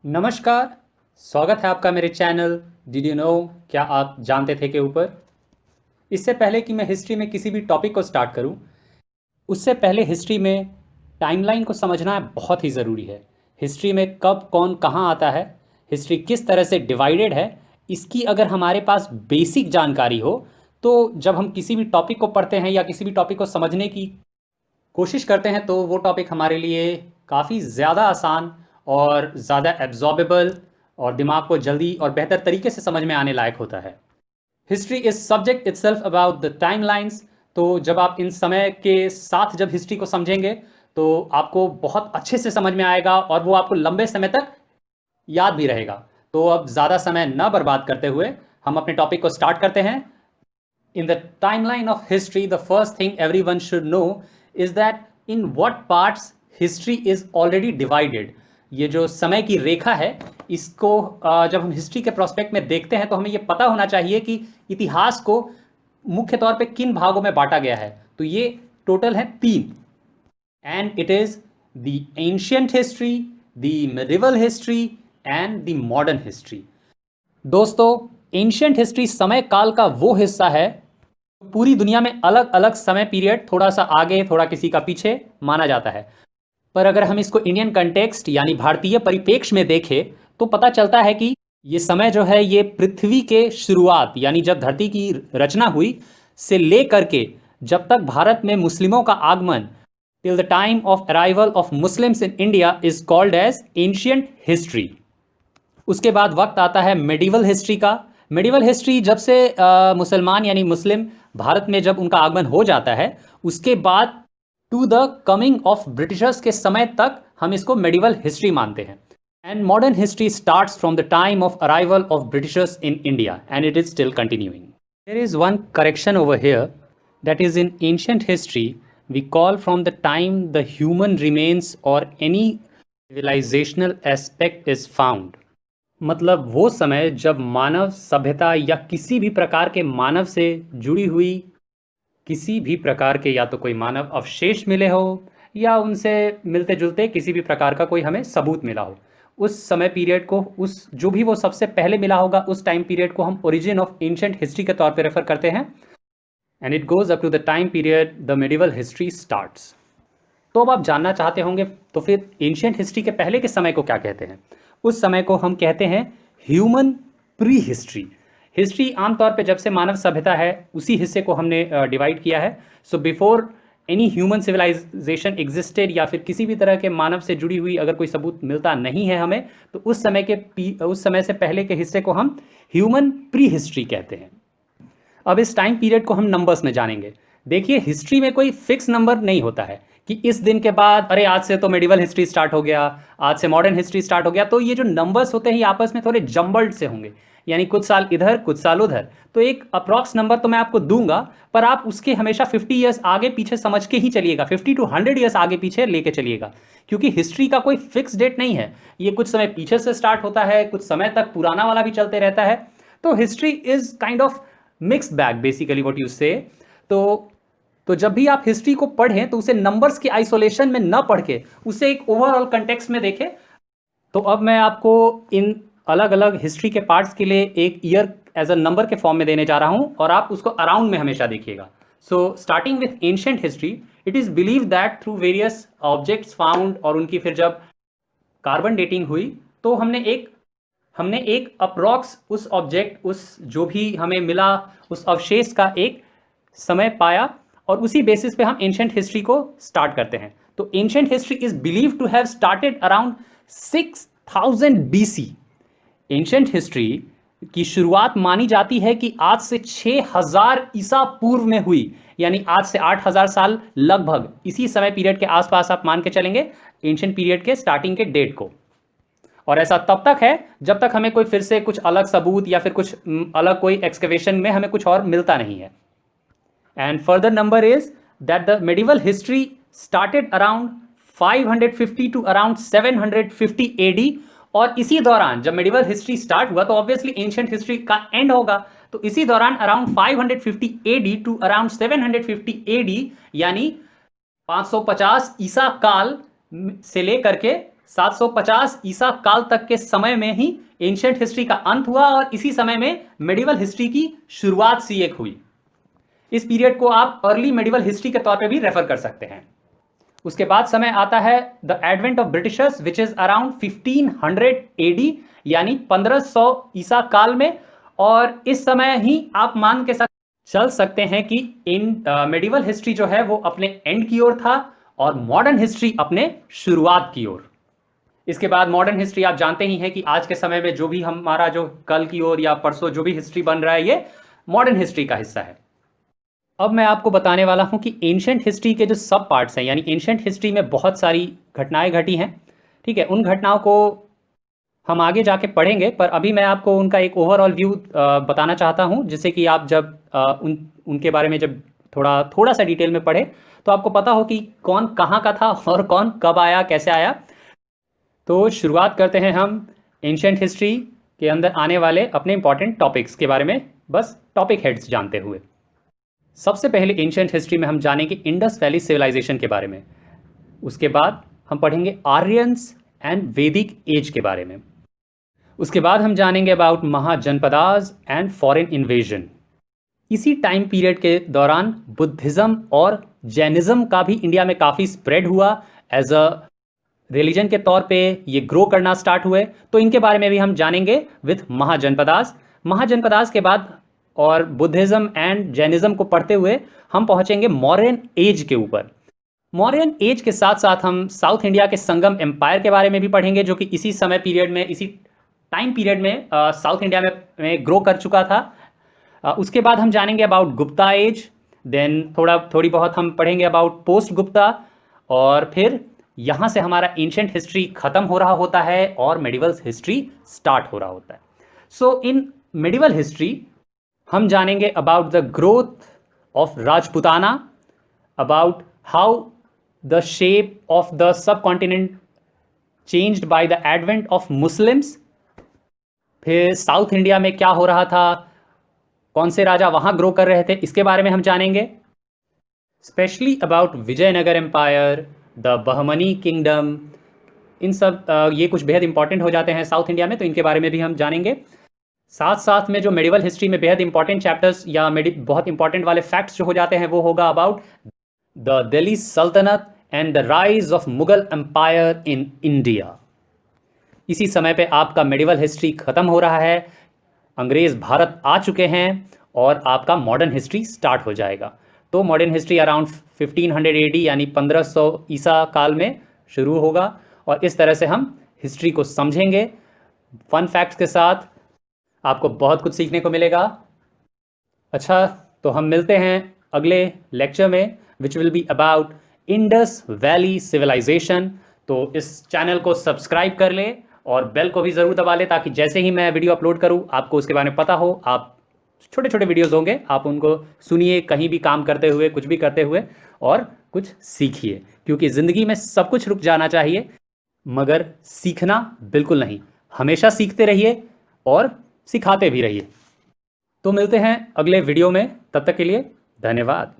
नमस्कार, स्वागत है आपका मेरे चैनल डिड यू नो क्या आप जानते थे के ऊपर। इससे पहले कि मैं हिस्ट्री में किसी भी टॉपिक को स्टार्ट करूं, उससे पहले हिस्ट्री में टाइमलाइन को समझना बहुत ही ज़रूरी है। हिस्ट्री में कब कौन कहाँ आता है, हिस्ट्री किस तरह से डिवाइडेड है, इसकी अगर हमारे पास बेसिक जानकारी हो तो जब हम किसी भी टॉपिक को पढ़ते हैं या किसी भी टॉपिक को समझने की कोशिश करते हैं तो वो टॉपिक हमारे लिए काफ़ी ज़्यादा आसान और ज़्यादा एब्जॉर्बेबल और दिमाग को जल्दी और बेहतर तरीके से समझ में आने लायक होता है। History is subject itself about the time lines. तो जब आप इन समय के साथ जब हिस्ट्री को समझेंगे तो आपको बहुत अच्छे से समझ में आएगा और वो आपको लंबे समय तक याद भी रहेगा। तो अब ज़्यादा समय न बर्बाद करते हुए हम अपने टॉपिक को स्टार्ट करते हैं। In the timeline of history, the first thing everyone should know is that in what parts history is already divided. ये जो समय की रेखा है, इसको जब हम हिस्ट्री के प्रोस्पेक्ट में देखते हैं तो हमें ये पता होना चाहिए कि इतिहास को मुख्य तौर पे किन भागों में बांटा गया है। तो ये टोटल है 3, and it is the ancient history, the medieval history and the modern history. दोस्तों, एंशियंट हिस्ट्री समय काल का वो हिस्सा है पूरी दुनिया में अलग अलग समय पीरियड थोड़ा सा आगे थोड़ा किसी का पीछे माना जाता है। पर अगर हम इसको इंडियन कंटेक्स्ट यानी भारतीय परिप्रेक्ष्य में देखें तो पता चलता है कि ये समय जो है ये पृथ्वी के शुरुआत यानी जब धरती की रचना हुई से लेकर के जब तक भारत में मुस्लिमों का आगमन till the time of arrival of Muslims in India is called as ancient history. उसके बाद वक्त आता है मेडिवल हिस्ट्री का। मेडिवल हिस्ट्री जब से मुसलमान यानी मुस्लिम भारत में जब उनका आगमन हो जाता है उसके बाद to the coming of Britishers के समय तक हम इसको मेडिवल हिस्ट्री मानते हैं। And modern history starts from the time of arrival of Britishers in India and it is still continuing. There is one correction over here, that is in ancient history we call from the time the human remains और any civilisational aspect is found. मतलब वो समय जब मानव सभ्यता या किसी भी प्रकार के मानव से जुड़ी हुई किसी भी प्रकार के या तो कोई मानव अवशेष मिले हो या उनसे मिलते जुलते किसी भी प्रकार का कोई हमें सबूत मिला हो, उस समय पीरियड को, उस जो भी वो सबसे पहले मिला होगा उस टाइम पीरियड को हम ओरिजिन ऑफ एंशिएंट हिस्ट्री के तौर पे रेफर करते हैं। And it goes up to the time period the medieval history starts. तो अब आप जानना चाहते होंगे तो फिर एंशिएंट हिस्ट्री के पहले के समय को क्या कहते हैं। उस समय को हम कहते हैं ह्यूमन प्री हिस्ट्री। हिस्ट्री आमतौर पे जब से मानव सभ्यता है उसी हिस्से को हमने डिवाइड किया है। So before any human civilization existed या फिर किसी भी तरह के मानव से जुड़ी हुई अगर कोई सबूत मिलता नहीं है हमें तो उस समय से पहले के हिस्से को हम ह्यूमन प्री हिस्ट्री कहते हैं। अब इस टाइम पीरियड को हम नंबर्स में जानेंगे। देखिए, हिस्ट्री में कोई फिक्स नंबर नहीं होता है कि इस दिन के बाद अरे आज से तो मेडिवल हिस्ट्री स्टार्ट हो गया, आज से मॉडर्न हिस्ट्री स्टार्ट हो गया। तो ये जो नंबर्स होते हैं ये आपस में थोड़े जम्बल्ड से होंगे, यानी कुछ साल इधर कुछ साल उधर। तो एक अप्रॉक्स नंबर तो मैं आपको दूंगा पर आप उसके हमेशा 50 ईयर्स आगे पीछे समझ के ही चलिएगा, 50 to 100 ईयर्स आगे पीछे लेके चलिएगा, क्योंकि हिस्ट्री का कोई फिक्स डेट नहीं है। ये कुछ समय पीछे से स्टार्ट होता है, कुछ समय तक पुराना वाला भी चलते रहता है। तो history is kind of mixed bag basically what you से। तो जब भी आप हिस्ट्री को पढ़ें तो उसे नंबर्स के आइसोलेशन में न पढ़ के उसे एक ओवरऑल कंटेक्स्ट में देखें। तो अब मैं आपको इन अलग अलग हिस्ट्री के पार्ट्स के लिए एक ईयर एज अ नंबर के फॉर्म में देने जा रहा हूं और आप उसको अराउंड में हमेशा देखिएगा। So starting with ancient history, it is believe that through various objects found और उनकी फिर जब कार्बन डेटिंग हुई तो हमने एक अप्रॉक्स उस ऑब्जेक्ट, उस जो भी हमें मिला उस अवशेष का एक समय पाया और उसी बेसिस पे हम एंशिएंट हिस्ट्री को स्टार्ट करते हैं। तो ancient history is believe to have started around 6000 BC. Ancient history की शुरुआत मानी जाती है कि आज से 6000 ईसा पूर्व में हुई, यानी आज से 8000 साल लगभग इसी समय पीरियड के आसपास आप मान के चलेंगे एंशिएंट पीरियड के स्टार्टिंग के डेट को। और ऐसा तब तक है जब तक हमें कोई फिर से कुछ अलग सबूत या फिर कुछ अलग कोई एक्सकवेशन में हमें कुछ और मिलता नहीं है। And further number is that the medieval history started around 550 to around 750 AD। और इसी दौरान जब मेडिवल हिस्ट्री स्टार्ट हुआ तो ऑब्वियसली एंशिएंट हिस्ट्री का एंड होगा। तो इसी दौरान around 550 AD to around 750 AD यानी 550 ईसा काल से लेकर के 750 ईसा काल तक के समय में ही एंशिएंट हिस्ट्री का अंत हुआ और इसी समय में मेडिवल हिस्ट्री की शुरुआत सी एक हुई। इस पीरियड को आप अर्ली मेडिवल हिस्ट्री के तौर पे भी रेफर कर सकते हैं। उसके बाद समय आता है the advent of Britishers which is around 1500 AD, यानी 1500 ईसा काल में। और इस समय ही आप मान के चल सकते हैं कि मेडिवल हिस्ट्री जो है वो अपने एंड की ओर था और मॉडर्न हिस्ट्री अपने शुरुआत की ओर। इसके बाद मॉडर्न हिस्ट्री आप जानते ही हैं कि आज के समय में जो भी हमारा जो कल की ओर या परसों जो भी हिस्ट्री बन रहा है ये मॉडर्न हिस्ट्री का हिस्सा है। अब मैं आपको बताने वाला हूं कि एंशिएंट हिस्ट्री के जो सब पार्ट्स हैं, यानी एंशिएंट हिस्ट्री में बहुत सारी घटनाएं घटी हैं, ठीक है। उन घटनाओं को हम आगे जाके पढ़ेंगे, पर अभी मैं आपको उनका एक ओवरऑल व्यू बताना चाहता हूं, जिससे कि आप जब उनके बारे में जब थोड़ा सा डिटेल में पढ़े तो आपको पता हो कि कौन कहाँ का था और कौन कब आया, कैसे आया। तो शुरुआत करते हैं हम एंशिएंट हिस्ट्री के अंदर आने वाले अपने इंपॉर्टेंट टॉपिक्स के बारे में, बस टॉपिक हेड्स जानते हुए। सबसे पहले एंशिएंट हिस्ट्री में हम जानेंगे इंडस वैली सिविलाइजेशन के बारे में। उसके बाद हम पढ़ेंगे आर्यंस एंड वैदिक एज के बारे में। उसके बाद हम जानेंगे about mahajanapadas and foreign invasion. इसी टाइम पीरियड के दौरान बुद्धिज्म और जैनिज्म का भी इंडिया में काफ़ी स्प्रेड हुआ, एज अ रिलीजन के तौर पे ये ग्रो करना स्टार्ट हुए। तो इनके बारे में भी हम जानेंगे विथ महाजनपदास। महाजनपदास के बाद और बुद्धिज्म एंड जैनिज्म को पढ़ते हुए हम पहुंचेंगे मौर्यन एज के ऊपर। मौर्यन एज के साथ साथ हम साउथ इंडिया के संगम एम्पायर के बारे में भी पढ़ेंगे, जो कि इसी समय पीरियड में, इसी टाइम पीरियड में साउथ इंडिया में ग्रो कर चुका था। उसके बाद हम जानेंगे अबाउट गुप्ता एज, देन थोड़ी बहुत हम पढ़ेंगे अबाउट पोस्ट गुप्ता, और फिर यहाँ से हमारा एंशिएंट हिस्ट्री खत्म हो रहा होता है और मेडिवल हिस्ट्री स्टार्ट हो रहा होता है। सो इन मेडिवल हिस्ट्री हम जानेंगे about the growth of Rajputana, about how the shape of the sub continent changed by the advent of Muslims. फिर साउथ इंडिया में क्या हो रहा था, कौन से राजा वहां ग्रो कर रहे थे, इसके बारे में हम जानेंगे। Specially about Vijayanagara empire, the Bahmani kingdom, इन सब ये कुछ बेहद इंपॉर्टेंट हो जाते हैं साउथ इंडिया में, तो इनके बारे में भी हम जानेंगे। साथ साथ में जो मेडिवल हिस्ट्री में बेहद इंपॉर्टेंट चैप्टर्स या बहुत इंपॉर्टेंट वाले फैक्ट्स जो हो जाते हैं वो होगा about the Delhi Saltanat and the rise of Mughal empire in India. इसी समय पे आपका मेडिवल हिस्ट्री खत्म हो रहा है, अंग्रेज भारत आ चुके हैं और आपका मॉडर्न हिस्ट्री स्टार्ट हो जाएगा। तो मॉडर्न हिस्ट्री अराउंड 1500 एडी यानी 1500 ईसा काल में शुरू होगा और इस तरह से हम हिस्ट्री को समझेंगे। फन फैक्ट्स के साथ आपको बहुत कुछ सीखने को मिलेगा। अच्छा, तो हम मिलते हैं अगले लेक्चर में which will be about Indus valley civilization. तो इस चैनल को सब्सक्राइब कर ले और बेल को भी ज़रूर दबा ले, ताकि जैसे ही मैं वीडियो अपलोड करूं आपको उसके बारे में पता हो। आप छोटे छोटे वीडियोस होंगे, आप उनको सुनिए कहीं भी काम करते हुए, कुछ भी करते हुए, और कुछ सीखिए, क्योंकि ज़िंदगी में सब कुछ रुक जाना चाहिए मगर सीखना बिल्कुल नहीं। हमेशा सीखते रहिए और सिखाते भी रहिए। तो मिलते हैं अगले वीडियो में, तब तक के लिए धन्यवाद।